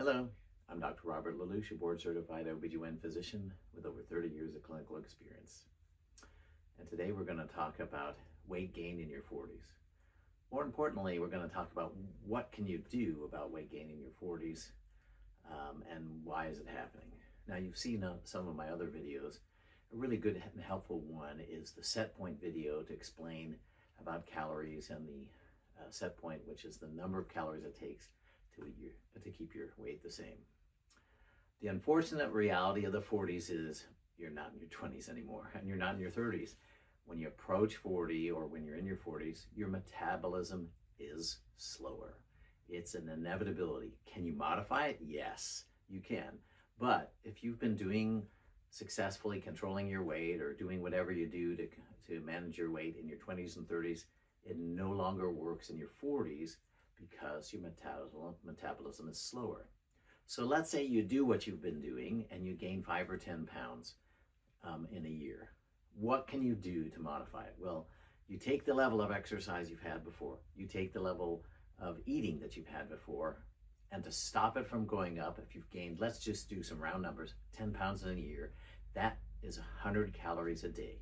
Hello, I'm Dr. Robert Lelouch, a board-certified OBGYN physician with over 30 years of clinical experience. And today we're going to talk about weight gain in your 40s. More importantly, we're going to talk about what can you do about weight gain in your 40s and why is it happening. Now, you've seen some of my other videos. A really good and helpful one is the set point video to explain about calories and the set point, which is the number of calories it takes to keep your weight the same. The unfortunate reality of the 40s is you're not in your 20s anymore, and you're not in your 30s. When you approach 40 or when you're in your 40s, your metabolism is slower. It's an inevitability. Can you modify it? Yes, you can. But if you've been doing successfully controlling your weight or doing whatever you do to manage your weight in your 20s and 30s, it no longer works in your 40s because your metabolism is slower. So let's say you do what you've been doing and you gain 5 or 10 pounds in a year. What can you do to modify it? Well, you take the level of exercise you've had before, you take the level of eating that you've had before, and to stop it from going up, if you've gained, let's just do some round numbers, 10 pounds in a year, that is 100 calories a day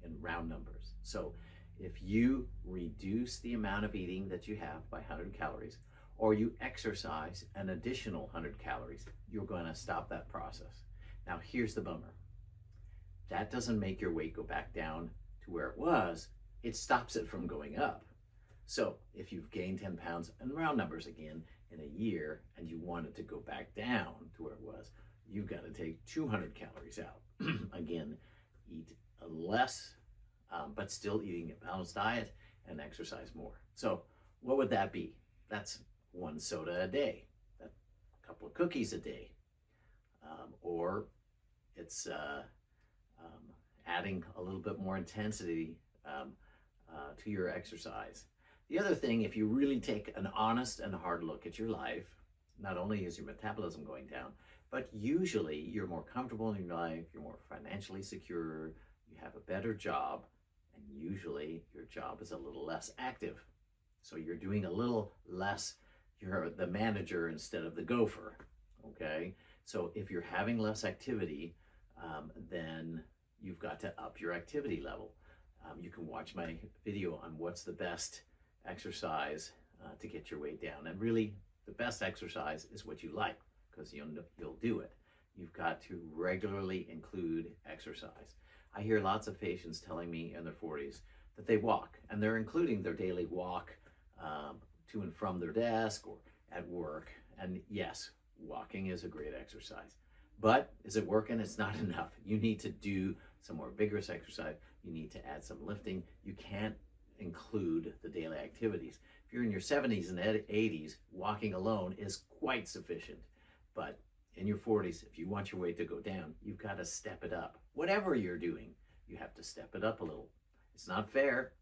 in round numbers. So if you reduce the amount of eating that you have by 100 calories, or you exercise an additional 100 calories, you're going to stop that process. Now, here's the bummer. That doesn't make your weight go back down to where it was. It stops it from going up. So if you've gained 10 pounds, and round numbers again, in a year, and you want it to go back down to where it was, you've got to take 200 calories out. Again, eat less, but still eating a balanced diet and exercise more. So what would that be? That's 1 soda a day, a couple of cookies a day, or it's adding a little bit more intensity to your exercise. The other thing, if you really take an honest and hard look at your life, not only is your metabolism going down, but usually you're more comfortable in your life, you're more financially secure, you have a better job, and usually your job is a little less active. So you're doing a little less, you're the manager instead of the gopher, okay? So if you're having less activity, then you've got to up your activity level. You can watch my video on what's the best exercise to get your weight down. And really, the best exercise is what you like, because you'll do it. You've got to regularly include exercise. I hear lots of patients telling me in their 40s that they walk, and they're including their daily walk to and from their desk or at work. And yes, walking is a great exercise. But is it working? It's not enough. You need to do some more vigorous exercise. You need to add some lifting. You can't include the daily activities. If you're in your 70s and 80s, walking alone is quite sufficient. But in your 40s, if you want your weight to go down, you've got to step it up. Whatever you're doing, you have to step it up a little. It's not fair.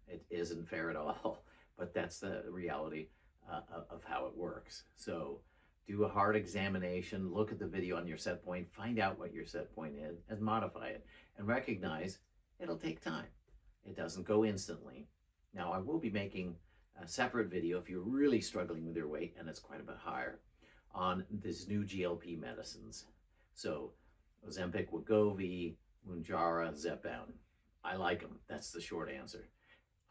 It isn't fair at all. But that's the reality of how it works. So do a hard examination, look at the video on your set point, find out what your set point is, and modify it. And recognize it'll take time. It doesn't go instantly. Now, I will be making a separate video if you're really struggling with your weight, and it's quite a bit higher, on these new GLP medicines. So Ozempic, Wegovy, Mounjaro, Zepbound. I like them. That's the short answer.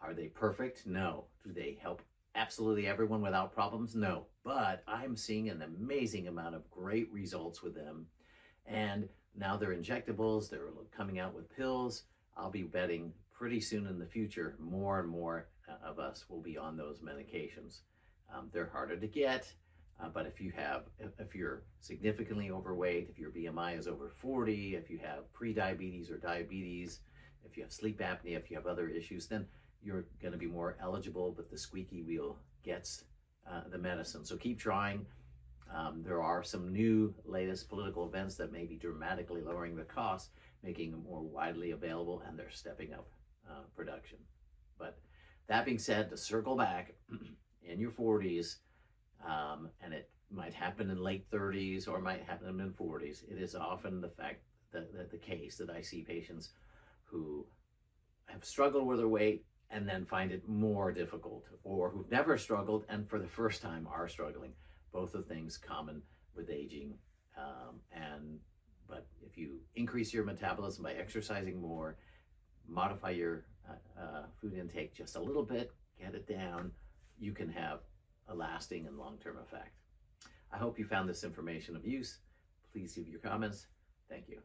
Are they perfect? No. Do they help absolutely everyone without problems? No. But I'm seeing an amazing amount of great results with them. And now they're injectables. They're coming out with pills. I'll be betting pretty soon in the future, more and more of us will be on those medications. They're harder to get, but if you're significantly overweight, if your BMI is over 40, if you have pre-diabetes or diabetes, if you have sleep apnea, if you have other issues, then you're going to be more eligible, but the squeaky wheel gets the medicine. So keep trying. There are some new latest political events that may be dramatically lowering the cost, making them more widely available, and they're stepping up production. But that being said, to circle back, in your 40s, and it might happen in late 30s or might happen in 40s, it is often the case that I see patients who have struggled with their weight and then find it more difficult, or who've never struggled and for the first time are struggling. Both of things common with aging. But if you increase your metabolism by exercising more, modify your food intake just a little bit, get it down, you can have a lasting and long-term effect. I hope you found this information of use. Please leave your comments. Thank you.